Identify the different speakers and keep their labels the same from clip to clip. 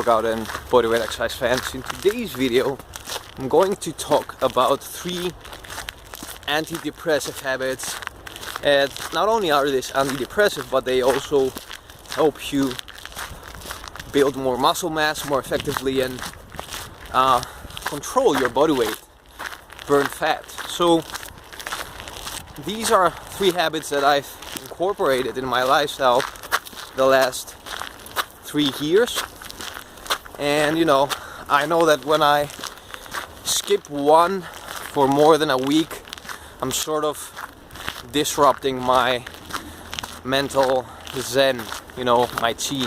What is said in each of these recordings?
Speaker 1: workout and bodyweight exercise fans. In today's video I'm going to talk about 3 antidepressive habits, and not only are these antidepressive, but they also help you build more muscle mass more effectively and control your body weight, burn fat. So these are 3 habits that I've incorporated in my lifestyle the last 3 years, and I know that when I skip one for more than a week, I'm sort of disrupting my mental zen, my chi.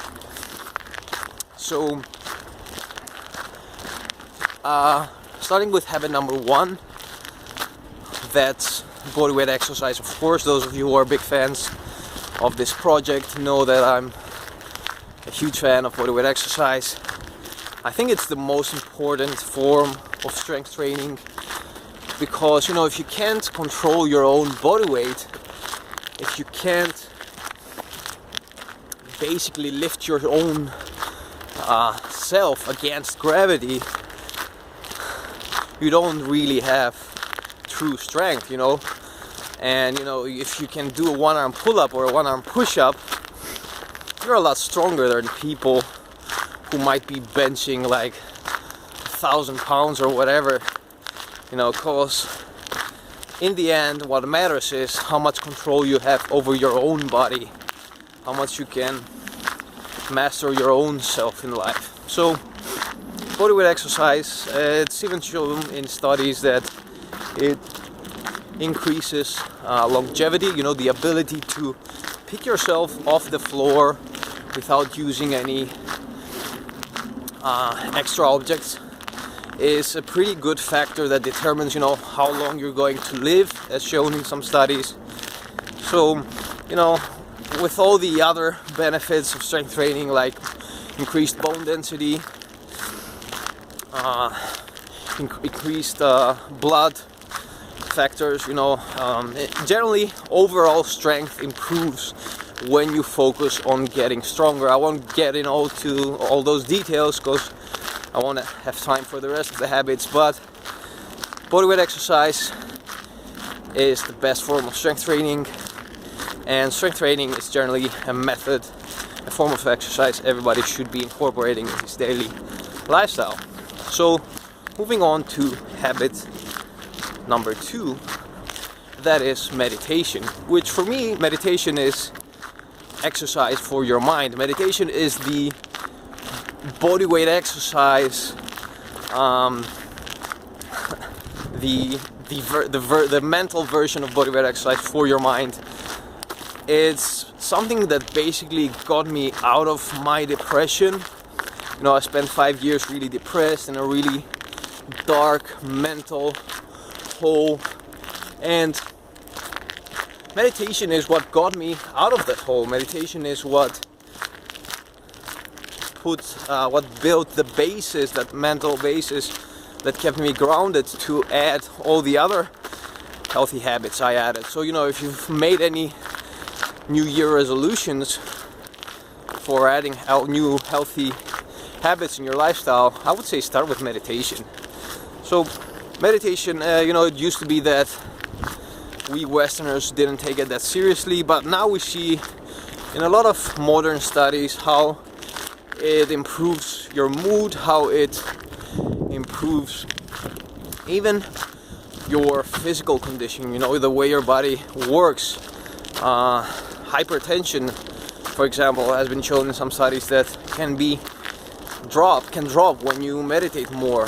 Speaker 1: So starting with habit number 1, that's bodyweight exercise. Of course, those of you who are big fans of this project know that I'm a huge fan of bodyweight exercise. I think it's the most important form of strength training because if you can't control your own body weight, if you can't basically lift your own self against gravity, you don't really have true strength, and if you can do a 1-arm pull-up or a 1-arm push-up, you're a lot stronger than people who might be benching like 1,000 pounds or whatever, cause in the end what matters is how much control you have over your own body, how much you can master your own self in life. So bodyweight exercise, it's even shown in studies that it increases longevity, the ability to pick yourself off the floor without using any extra objects is a pretty good factor that determines how long you're going to live, as shown in some studies. So with all the other benefits of strength training, like increased bone density, increased blood factors, generally overall strength improves when you focus on getting stronger. I won't get into all those details because I won't have time for the rest of the habits, but bodyweight exercise is the best form of strength training, and strength training is generally a method, a form of exercise everybody should be incorporating in his daily lifestyle. So moving on to habit number 2, that is meditation, which for me, meditation is exercise for your mind. Meditation is the bodyweight exercise, the mental version of bodyweight exercise for your mind. It's something that basically got me out of my depression. I spent 5 years really depressed in a really dark mental hole, and meditation is what got me out of that hole. Meditation is what built the basis, that mental basis that kept me grounded to add all the other healthy habits I added. So if you've made any New Year resolutions for adding new healthy habits in your lifestyle, I would say start with meditation. So meditation, it used to be that we Westerners didn't take it that seriously, but now we see in a lot of modern studies how it improves your mood, how it improves even your physical condition, the way your body works. Hypertension, for example, has been shown in some studies that can drop when you meditate more.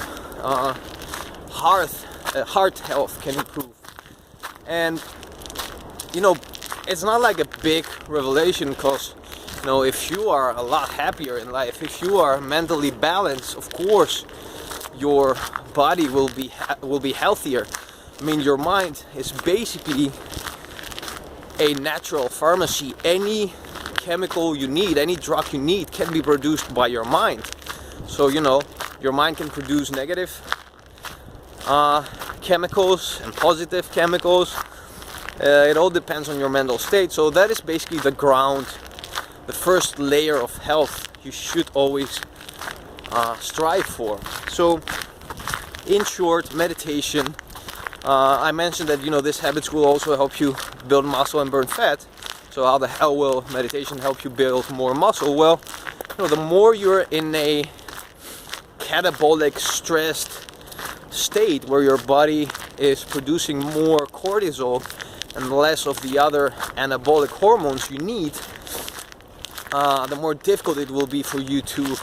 Speaker 1: Heart health can improve, and it's not like a big revelation, because if you are a lot happier in life, if you are mentally balanced, of course your body will be healthier. Your mind is basically a natural pharmacy. Any chemical you need, any drug you need, can be produced by your mind. So your mind can produce negative chemicals and positive chemicals. It all depends on your mental state. So that is basically the ground, the first layer of health you should always strive for. So in short, meditation, I mentioned that these habits will also help you build muscle and burn fat. So how the hell will meditation help you build more muscle? Well, the more you're in a catabolic stressed state where your body is producing more cortisol and less of the other anabolic hormones you need, the more difficult it will be for you to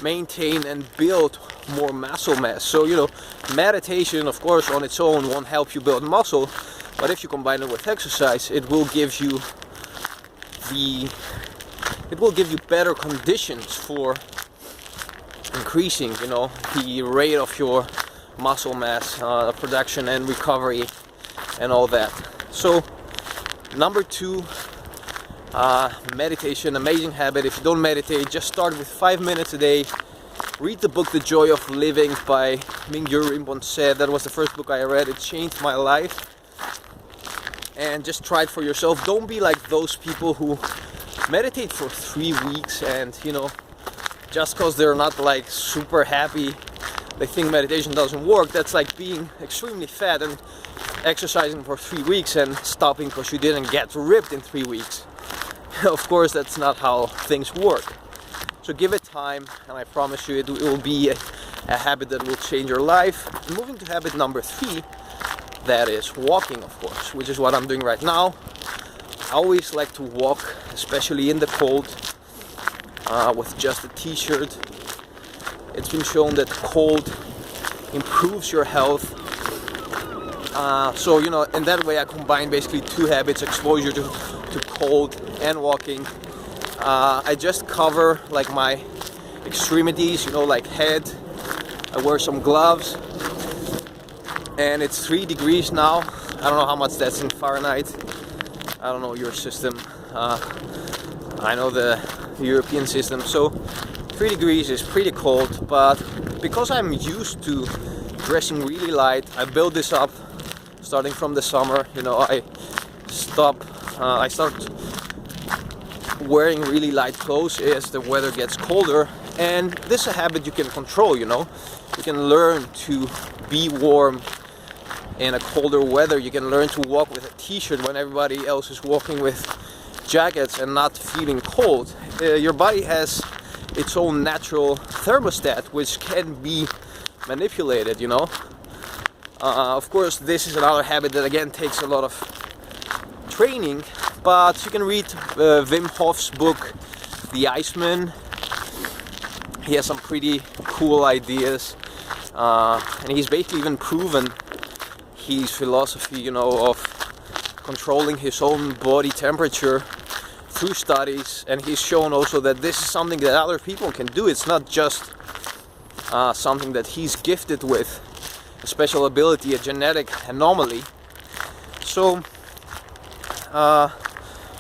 Speaker 1: maintain and build more muscle mass. So meditation, of course, on its own won't help you build muscle, but if you combine it with exercise, it will give you better conditions for increasing the rate of your muscle mass production and recovery and all that. So number 2, meditation, amazing habit. If you don't meditate, just start with 5 minutes a day. Read the book The Joy of Living by Mingyur Rinpoche. That was the first book I read. It changed my life. And just try it for yourself. Don't be like those people who meditate for 3 weeks and just because they're not like super happy, they think meditation doesn't work. That's like being extremely fat and exercising for 3 weeks and stopping because you didn't get ripped in 3 weeks. Of course, that's not how things work. So give it time, and I promise you it will be a habit that will change your life. And moving to habit number 3, that is walking, of course, which is what I'm doing right now. I always like to walk, especially in the cold, with just a t-shirt. It's been shown that cold improves your health. So in that way I combine basically 2 habits: exposure to cold and walking. I just cover like my extremities, like head. I wear some gloves, and it's 3 degrees now. I don't know how much that's in Fahrenheit. I don't know your system. I know the European system. So 3 degrees is pretty cold, but because I'm used to dressing really light, I build this up starting from the summer. I start wearing really light clothes as the weather gets colder, and this is a habit you can control. You can learn to be warm in a colder weather. You can learn to walk with a t-shirt when everybody else is walking with jackets and not feeling cold. Your body has its own natural thermostat which can be manipulated. Of course, this is another habit that again takes a lot of training, but you can read Wim Hof's book The Iceman. He has some pretty cool ideas, and he's basically even proven his philosophy of controlling his own body temperature through studies, and he's shown also that this is something that other people can do. It's not just something that he's gifted with, a special ability, a genetic anomaly. So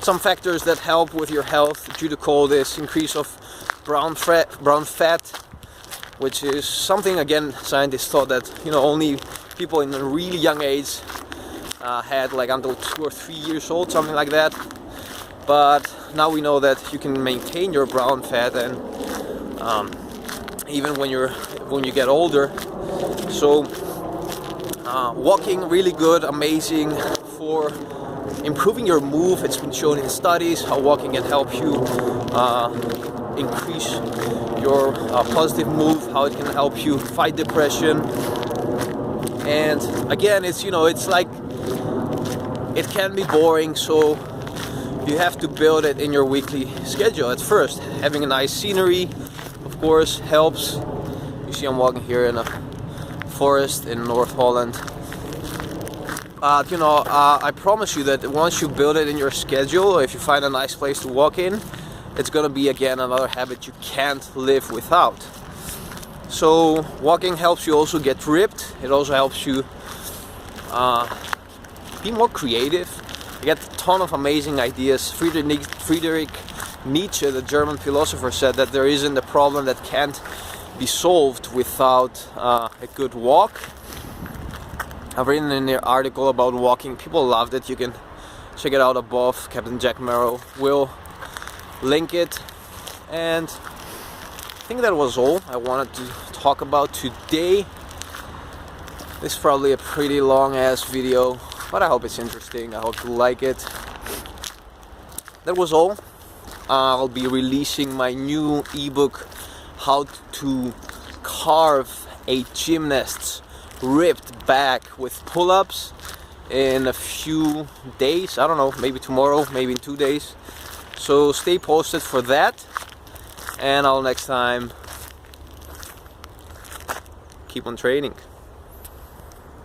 Speaker 1: some factors that help with your health due to cold is increase of brown fat, which is something, again, scientists thought that only people in a really young age had, like until 2 or 3 years old, something like that. But now we know that you can maintain your brown fat, and even when you get older. So walking, really good, amazing for improving your mood. It's been shown in studies how walking can help you increase your positive mood, how it can help you fight depression. And again, it's like it can be boring, so you have to build it in your weekly schedule at first. Having a nice scenery, of course, helps. You see I'm walking here in a forest in North Holland. I promise you that once you build it in your schedule, if you find a nice place to walk in, it's gonna be again another habit you can't live without. So walking helps you also get ripped. It also helps you be more creative. You get a ton of amazing ideas. Friedrich Nietzsche, the German philosopher, said that there isn't a problem that can't be solved without a good walk. I've written in the article about walking. People loved it. You can check it out above. Captain Jack Merrow will link it. And think that was all I wanted to talk about today. This is probably a pretty long ass video, but I hope it's interesting. I hope you like it. That was all. I'll be releasing my new ebook, How to Carve a Gymnast's Ripped Back with Pull-Ups, in a few days. I don't know, maybe tomorrow, maybe in 2 days. So stay posted for that, and until next time, keep on training.